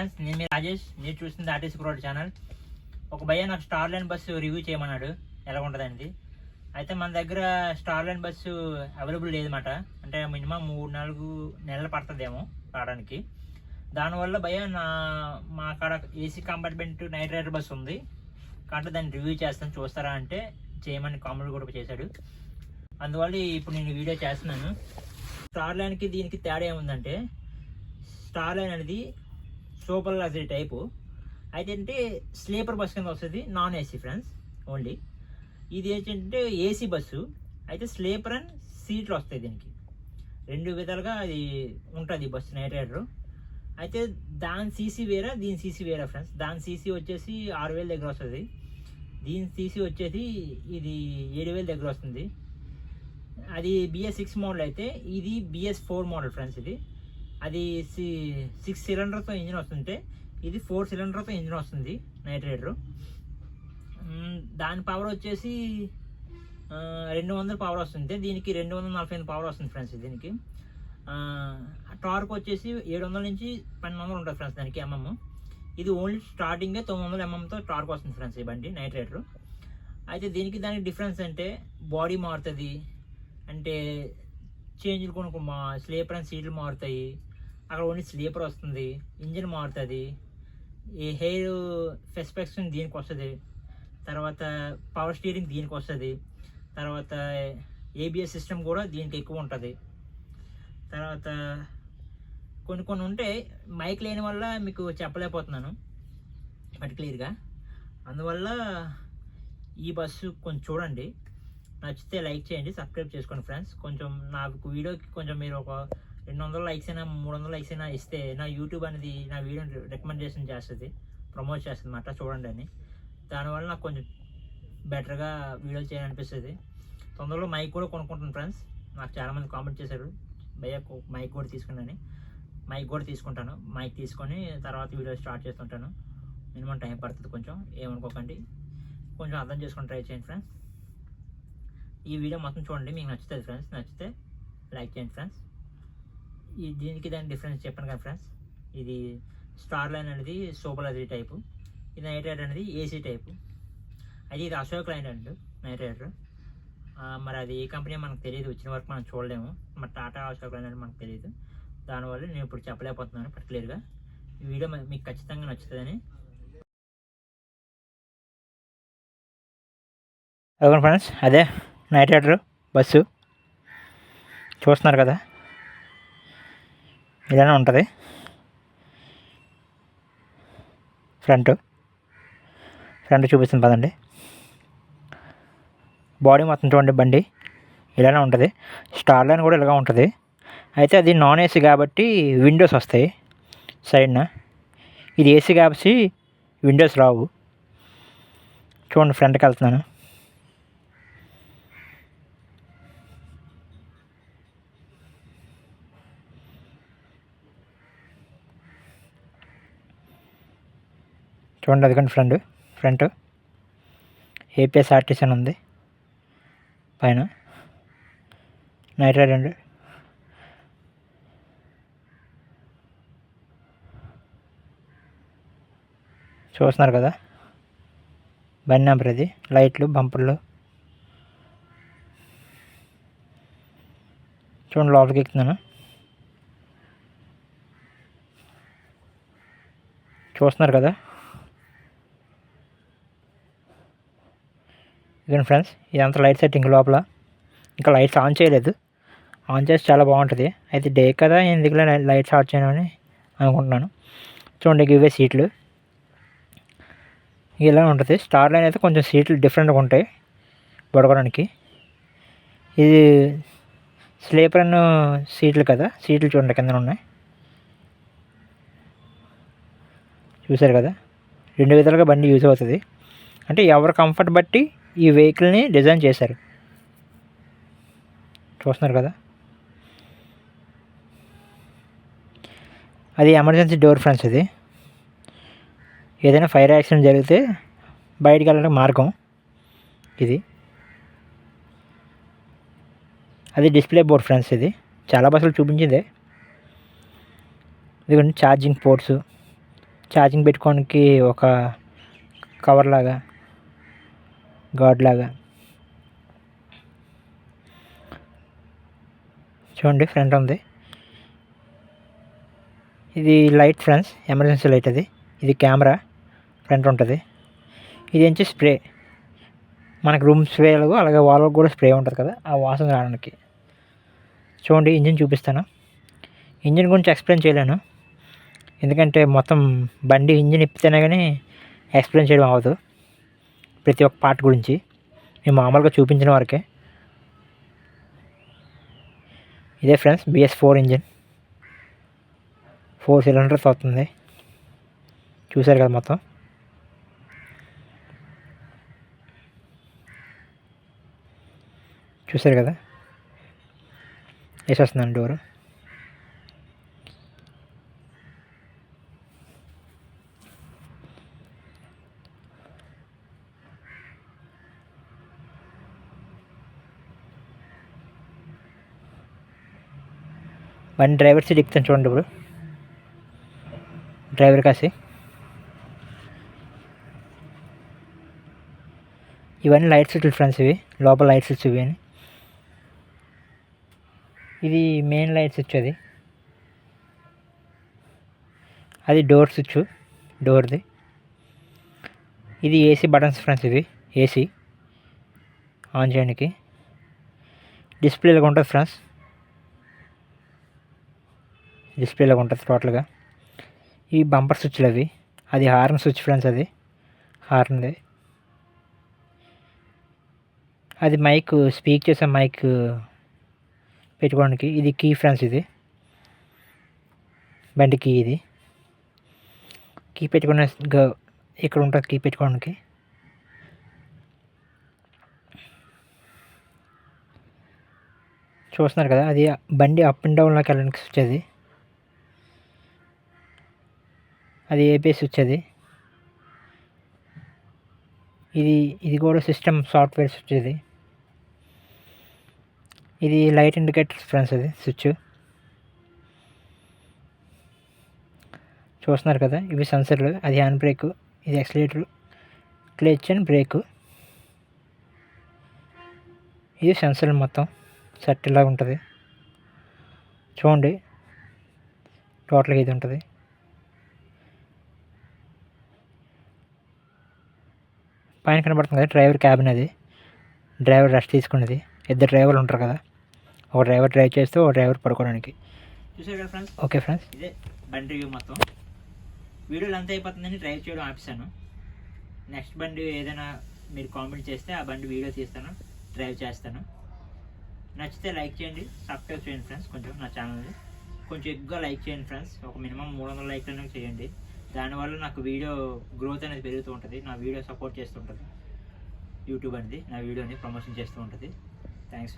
Friends, నేను మీ రాజేష్. మీరు చూస్తుంది ఆర్టీసీ రోడ్ ఛానల్. ఒక భయ్య నాకు స్టార్ లైన్ బస్సు రివ్యూ చేయమన్నాడు, ఎలా ఉంటుందండి. అయితే మన దగ్గర స్టార్ లైన్ బస్సు అవైలబుల్ లేదన్నమాట. అంటే మినిమం 3-4 నెలలు పడుతుందేమో రావడానికి. దానివల్ల భయ్య మా కాడ AC compartment night rider bus ఉంది కాబట్టి దాన్ని రివ్యూ చేస్తాను, చూస్తారా అంటే చేయమని కామెంట్ కూడా చేశాడు. అందువల్ల ఇప్పుడు నేను వీడియో చేస్తున్నాను. స్టార్ లైన్కి దీనికి తేడా ఏముందంటే, స్టార్ లైన్ అనేది సూపర్ లగ్జరీ టైపు. అయితే అంటే స్లీపర్ బస్ కింద వస్తుంది, నాన్ ఏసీ ఫ్రెండ్స్ ఓన్లీ. ఇది ఏంటంటే ఏసీ బస్సు, అయితే స్లీపర్ అండ్ సీట్లు వస్తాయి. దీనికి 2 విధాలుగా అది ఉంటుంది బస్సు నైట్ రైడర్. అయితే దాని సీసీ వేరే, దీని సీసీ వేరే ఫ్రెండ్స్. దాని సీసీ వచ్చేసి 6,000 దగ్గర వస్తుంది, దీని సీసీ వచ్చేసి ఇది 7,000 దగ్గర వస్తుంది. అది BS6 మోడల్ అయితే ఇది BS4 మోడల్ ఫ్రెండ్స్. అది 6 సిలిండర్తో ఇంజిన్ వస్తుంటే ఇది 4 సిలిండర్తో ఇంజిన్ వస్తుంది నైట్ రైడర్. దాని పవర్ వచ్చేసి 200 పవర్ వస్తుంది, దీనికి 245 పవర్ వస్తుంది ఫ్రెండ్స్. దీనికి టార్క్ వచ్చేసి 700 నుంచి 1200 ఉంటుంది ఫ్రెండ్స్ దానికి MM. ఇది ఓన్లీ స్టార్టింగే 900 mmతో టార్క్ వస్తుంది ఫ్రెండ్స్ ఈ బండి నైట్ రైడర్. అయితే దీనికి దానికి డిఫరెన్స్ అంటే బాడీ మారుతుంది, అంటే చేంజ్లు కొనుక్కో స్లీపర్ అండ్ సీట్లు మారుతాయి. అక్కడ ఓన్లీ స్లీపర్ వస్తుంది, ఇంజిన్ మారుతుంది, ఈ హెయిర్ సస్పెక్షన్ దీనికి వస్తుంది, తర్వాత పవర్ స్టీరింగ్ దీనికి వస్తుంది, తర్వాత ABS సిస్టమ్ కూడా దీనికి ఎక్కువ ఉంటుంది. తర్వాత కొన్ని ఉంటాయి, మైక్ లేని వల్ల మీకు చెప్పలేకపోతున్నాను పర్టికులర్గా. అందువల్ల ఈ బస్సు కొంచెం చూడండి, నచ్చితే లైక్ చేయండి, సబ్స్క్రైబ్ చేసుకోండి ఫ్రెండ్స్. కొంచెం నాకు వీడియోకి కొంచెం మీరు ఒక 200 లైక్స్ అయినా 300 లైక్స్ అయినా ఇస్తే నా యూట్యూబ్ అనేది నా వీడియోని రికమెండేషన్ చేస్తుంది, ప్రమోట్ చేస్తుంది అన్నమాట. చూడండి అని, దానివల్ల నాకు కొంచెం బెటర్గా వీడియోలు చేయాలనిపిస్తుంది. తొందరలో మైక్ కూడా కొనుక్కుంటాను ఫ్రెండ్స్. నాకు చాలామంది కామెంట్ చేశారు, భయ్య మైక్ కూడా తీసుకున్నాను. మైక్ కూడా తీసుకుంటాను, మైక్ తీసుకొని తర్వాత వీడియో స్టార్ట్ చేస్తుంటాను. మినిమం టైం పడుతుంది, కొంచెం ఏమనుకోకండి, కొంచెం అర్థం చేసుకొని ట్రై చేయండి ఫ్రెండ్స్. ఈ వీడియో మొత్తం చూడండి, మీకు నచ్చుతుంది ఫ్రెండ్స్. నచ్చితే లైక్ చేయండి ఫ్రెండ్స్. దీనికి దాని డిఫరెన్స్ చెప్పాను కదా ఫ్రెండ్స్. ఇది స్టార్ లైన్ అనేది సూపర్ లగ్జరీ టైపు, ఇది నైట్ రైడర్ అనేది ఏసీ టైపు. అది ఇది అశోక్ లైన్ అండి నైట్ రైడర్. మరి అది ఏ కంపెనీ మనకు తెలియదు, వచ్చిన వరకు మనం చూడలేము. మరి టాటా అశోక్ లైన్ అనేది మనకు తెలియదు, దానివల్ల నేను ఇప్పుడు చెప్పలేకపోతున్నాను పర్టికులర్గా. ఈ వీడియో మీకు ఖచ్చితంగా నచ్చుతుందని. ఓకే ఫ్రెండ్స్, అదే నైట్ రైడర్ బస్సు చూస్తున్నారు కదా, ఇలానే ఉంటుంది. ఫ్రంట్ చూపిస్తుంది పదండి. బాడీ మొత్తం చూడండి, బండి ఇలానే ఉంటుంది. స్టార్ లైన్ కూడా ఇలాగా ఉంటుంది. అయితే అది నాన్ ఏసీ కాబట్టి విండోస్ వస్తాయి సైడ్న, ఇది ఏసీ కాబట్టి విండోస్ రావు. చూడండి, ఫ్రంట్కి వెళ్తున్నాను. చూడండి, అదికండి ఫ్రంట్ APSRTC అని ఉంది పైన. నైట్ రైడర్ అండి. చూస్తున్నారు కదా, బండి నెంబర్ ఇది, లైట్లు, బంపర్లు చూడండి. లోపలికి ఎక్కుతున్నాను, చూస్తున్నారు కదా. ఇదండి ఫ్రెండ్స్, ఇదంతా లైట్ సెట్టింగ్ లోపల. ఇంకా లైట్స్ ఆన్ చేయలేదు, ఆన్ చేసి చాలా బాగుంటుంది. అయితే డే కదా, ఎందుకులే లైట్స్ ఆన్ చేయమని అనుకుంటున్నాను. చూడండి, ఇవే సీట్లు ఇలా ఉంటుంది. స్టార్ లైన్ అయితే కొంచెం సీట్లు డిఫరెంట్గా ఉంటాయి పడుకోవడానికి. ఇది స్లీపర్ అండ్ సీట్లు కదా, సీట్లు చూడండి కింద ఉన్నాయి, చూసారు కదా. 2 విధాలుగా బండి యూజ్ అవుతుంది. అంటే ఎవరి కంఫర్ట్ బట్టి ఈ వెహికల్ని డిజైన్ చేశారు, చూస్తున్నారు కదా. అది ఎమర్జెన్సీ డోర్ ఫ్రెండ్స్. ఇది ఏదైనా ఫైర్ యాక్సిడెంట్ జరిగితే బయటికి వెళ్ళడానికి మార్గం ఇది. అది డిస్ప్లే బోర్డ్ ఫ్రెండ్స్. ఇది చాలా బస్సులు చూపించిందే. ఇదిగోండి ఛార్జింగ్ పోర్ట్స్, ఛార్జింగ్ పెట్టుకోవడానికి ఒక కవర్ లాగా, గార్డ్ లాగా. చూడండి ఫ్రంట్ ఉంది. ఇది లైట్ ఫ్రెండ్స్, ఎమర్జెన్సీ లైట్ అది. ఇది కెమెరా ఫ్రంట్ ఉంటుంది. ఇది నుంచి స్ప్రే, మనకు రూమ్ స్ప్రే అలాగే వాల్కి కూడా స్ప్రే ఉంటుంది కదా, ఆ వాసన రావడానికి. చూడండి ఇంజిన్ చూపిస్తాను. ఇంజిన్ గురించి ఎక్స్ప్లెయిన్ చేయలేను, ఎందుకంటే మొత్తం బండి ఇంజిన్ ఇప్పితేనే కానీ ఎక్స్ప్లెయిన్ చేయడం అవ్వదు ప్రతి ఒక్క పార్ట్ గురించి. మేము మామూలుగా చూపించిన వరకే. ఇదే ఫ్రెండ్స్ BS4 ఇంజిన్, 4 సిలిండర్స్ అవుతుంది. చూసారు కదా మొత్తం. చూసారు కదా వేసేస్తున్నాను డోరు. బండి డ్రైవర్ సీట్ ఎక్కుతాను చూడండి. ఇప్పుడు డ్రైవర్ కాసి ఇవన్నీ లైట్ స్విచ్లు ఫ్రెండ్స్, ఇవి లోపల లైట్ స్విచ్. ఇవి అని ఇది మెయిన్ లైట్ స్విచ్, అది డోర్ స్విచ్, డోర్ది. ఇది AC బటన్స్ ఫ్రెండ్స్, ఇవి AC ఆన్ చేయడానికి. డిస్ప్లేలాగా ఉంటుంది ఫ్రెండ్స్, డిస్ప్లేలాగా ఉంటుంది టోటల్గా. ఈ బంపర్ స్విచ్లు అవి. అది హార్న్ స్విచ్ ఫ్రెండ్స్, అది హార్న్ది. అది మైక్, స్పీక్ చేసే మైక్ పెట్టుకోవడానికి. ఇది కీ ఫ్రెండ్స్, ఇది బండి కీ. ఇది కీ పెట్టుకునే ఇక్కడ ఉంటుంది కీ పెట్టుకోవడానికి. చూస్తున్నారు కదా, అది బండి అప్ అండ్ డౌన్లోకి వెళ్ళడానికి స్విచ్. అది ABS స్విచ్. ఇది కూడా సిస్టమ్ సాఫ్ట్వేర్ స్విచ్. ఇది లైట్ ఇండికేటర్స్ ఫ్రెండ్స్, అది స్విచ్. చూస్తున్నారు కదా, ఇవి సెన్సర్లు. అది హ్యాండ్ బ్రేక్, ఇది యాక్సిలేటర్, క్లచ్ అండ్ బ్రేక్. ఇది సెన్సర్లు మొత్తం సెట్ లాగా ఉంటుంది. చూడండి టోటల్గా ఇది ఉంటుంది. పైన కనబడుతుంది కదా డ్రైవర్ క్యాబిన్, అది డ్రైవర్ రెస్ట్ తీసుకునేది. ఇద్దరు డ్రైవర్లు ఉంటారు కదా, ఒక డ్రైవర్ డ్రైవ్ చేస్తే ఒక డ్రైవర్ పడుకోవడానికి. చూసారు కదా ఫ్రెండ్స్. ఓకే ఫ్రెండ్స్, ఇదే బండి రివ్యూ మొత్తం. వీడియోలు అంతా అయిపోతుందని డ్రైవ్ చేయడం ఆపిస్తాను. నెక్స్ట్ బండి ఏదైనా మీరు కామెంట్ చేస్తే ఆ బండి వీడియో తీస్తాను, డ్రైవ్ చేస్తాను. నచ్చితే లైక్ చేయండి, సబ్స్క్రైబ్ చేయండి ఫ్రెండ్స్. కొంచెం నా ఛానల్ని కొంచెం ఎక్కువగా లైక్ చేయండి ఫ్రెండ్స్. ఒక మినిమం 300 లైక్లు అనేది చేయండి. దానివల్ల నాకు వీడియో గ్రోత్ అనేది పెరుగుతూ ఉంటుంది, నా వీడియో సపోర్ట్ చేస్తూ ఉంటుంది యూట్యూబ్ అనేది, నా వీడియోని ప్రమోషన్ చేస్తూ ఉంటుంది. థ్యాంక్స్.